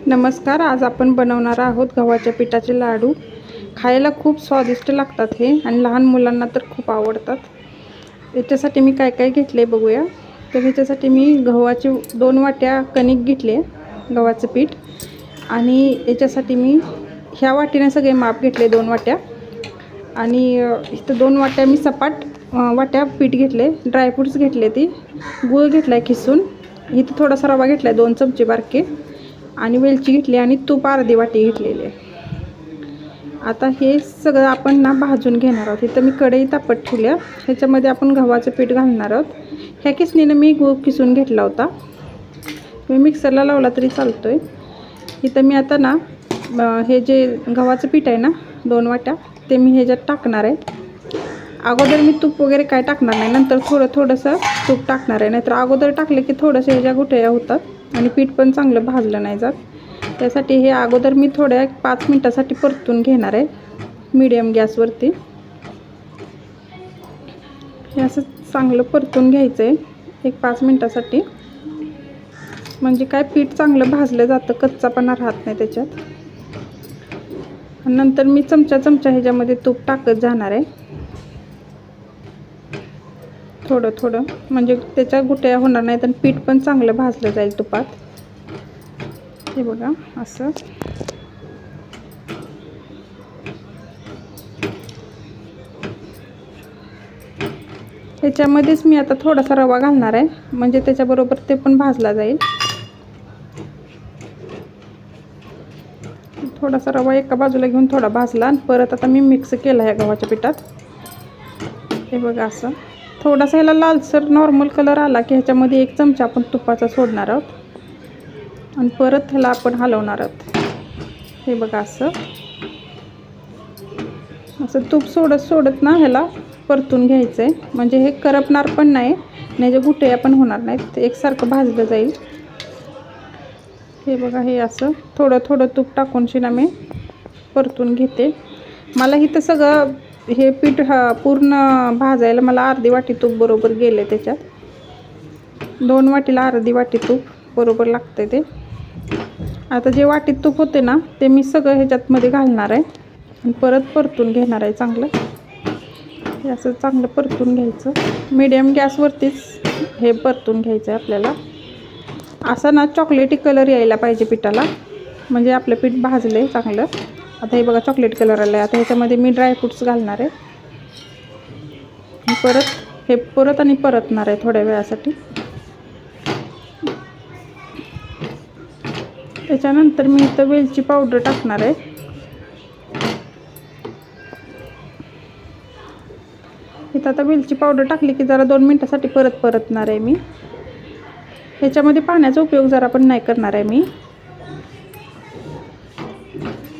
नमस्कार. आज आपण बनवणार आहोत गव्हाच्या पिठाचे लाडू. खायला खूप स्वादिष्ट लागतात हे आणि लहान मुलांना तर खूप आवडतात. याच्यासाठी मी काय काय घेतले बघूया. तर याच्यासाठी मी गव्हाची 2 वाट्या कणिक घेतले, गव्हाचं पीठ. आणि याच्यासाठी मी ह्या वाटीने सगळे माप घेतले 2 वाट्या. आणि इथं 2 वाट्या मी सपाट वाट्या पीठ घेतले. ड्रायफ्रूट्स घेतले, ती गूळ घेतला आहे किसून. इथं थोडासा रवा घेतला आहे 2 चमचे बारके. आणि वेलची घेतली आणि तूप अर्धी वाटी घेतलेली आहे. आता हे सगळं आपण ना भाजून घेणार आहोत. इथं मी कढई तापत ठेवल्या. ह्याच्यामध्ये आपण गव्हाचं पीठ घालणार आहोत. ह्या किसणीनं मी गूळ किसून घेतला होता. मी मिक्सरला लावला तरी चालतोय. इथं मी आता ना हे जे गव्हाचं पीठ आहे ना 2 वाट्या, ते मी ह्याच्यात टाकणार आहे. अगोदर मी तूप वगैरे काय टाकणार नाही, नंतर थोडंसं तूप टाकणार आहे. नाहीतर अगोदर टाकले की थोडंसं ह्याच्या गुठळ्या होतात आणि पीठ पण चांगलं भाजलं नाही जात. त्यासाठी हे अगोदर मी थोड्या 5 मिनटासाठी परतून घेणार आहे मीडियम गॅसवरती. हे असं चांगलं परतून घ्यायचं आहे एक 5 मिनटासाठी. म्हणजे काय पीठ चांगलं भाजलं जातं, कच्चापणा राहत नाही त्याच्यात. आणि नंतर मी चमचा ह्याच्यामध्ये तूप टाकत जाणार आहे थोडं, म्हणजे त्याच्या गुठळ्या होणार नाहीत आणि पीठ पण चांगलं भाजलं जाईल तुपात. हे बघा असं. ह्याच्यामध्येच मी आता थोडासा रवा घालणार आहे, म्हणजे त्याच्याबरोबर ते पण भाजला जाईल. थोडासा रवा एका बाजूला घेऊन थोडा भाजला आणि परत आता मी मिक्स केला ह्या गव्हाच्या पिठात. हे बघा असं थोडासा ह्याला लालसर नॉर्मल कलर आला की ह्याच्यामध्ये 1 चमचा आपण तुपाचा सोडणार आहोत आणि परत ह्याला आपण हलवणार आहोत. हे बघा असं तूप सोडत ना ह्याला परतून घ्यायचं आहे. म्हणजे हे करपणार पण नाही आणि ह्याच्या गुठळ्या पण होणार नाहीत, एकसारखं भाजलं जाईल. हे बघा हे असं थोडं तूप टाकून शिना मी परतून घेते. मला इथं सगळं हे पीठ पूर्ण भाजायला मला अर्धी वाटी तूप बरोबर गेले त्याच्यात. 2 वाटीला अर्धी वाटी तूप बरोबर लागते ते. आता जे वाटीत तूप होते ना ते मी सगळं ह्याच्यातमध्ये घालणार आहे आणि परत परतून घेणार आहे चांगलं. हे असं चांगलं परतून घ्यायचं. मीडियम गॅसवरतीच हे परतून घ्यायचं आहे आपल्याला. असा ना चॉकलेटी कलर यायला पाहिजे पिठाला, म्हणजे आपलं पीठ भाजलं आहे चांगलं. आता हे बघा चॉकलेट कलर आला आहे. आता ह्याच्यामध्ये मी ड्रायफ्रूट्स घालणार आहे. हे परतणार आहे थोड्या वेळासाठी. त्याच्यानंतर मी इथं वेलची पावडर टाकणार आहे. इथं आता वेलची पावडर टाकली की जरा 2 मिनटासाठी परतणार आहे मी. ह्याच्यामध्ये पाण्याचा उपयोग जरा पण नाही करणार आहे मी.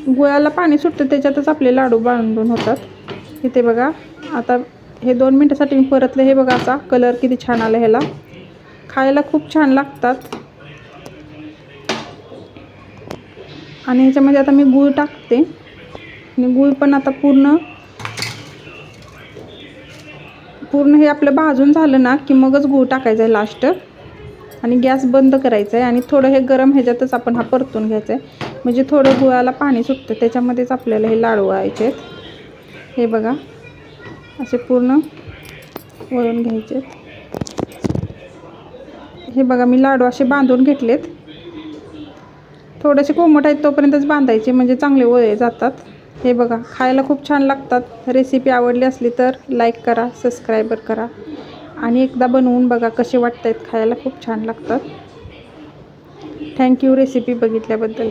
गुळाला पाणी सुटतं त्याच्यातच आपले लाडू बांधून होतात. इथे बघा आता हे 2 मिनटासाठी मी परतले. हे बघा असा कलर किती छान आला. ह्याला खायला खूप छान लागतात. आणि ह्याच्यामध्ये आता मी गूळ टाकते आणि गूळ पण आता पूर्ण हे आपलं भाजून झालं ना की मगच गूळ टाकायचं आहे लास्ट. आणि गॅस बंद करायचा आहे आणि थोडं हे गरम ह्याच्यातच आपण हा परतून घ्यायचा आहे. म्हणजे थोडं गुळाला पाणी सुटतं त्याच्यामध्येच आपल्याला हे लाडू वळायचे आहेत. हे बघा असे पूर्ण वळून घ्यायचे आहेत. हे बघा मी लाडू असे बांधून घेतलेत. थोडेसे कोमट आहेत तोपर्यंतच बांधायचे, म्हणजे चांगले वळले जातात. हे बघा खायला खूप छान लागतात. रेसिपी आवडली असली तर लाईक करा, सबस्क्राईबर करा आणि एकदा बनवून बघा कसे वाटत आहेत. खायला खूप छान लागतात. Thank you recipe बघितल्याबद्दल.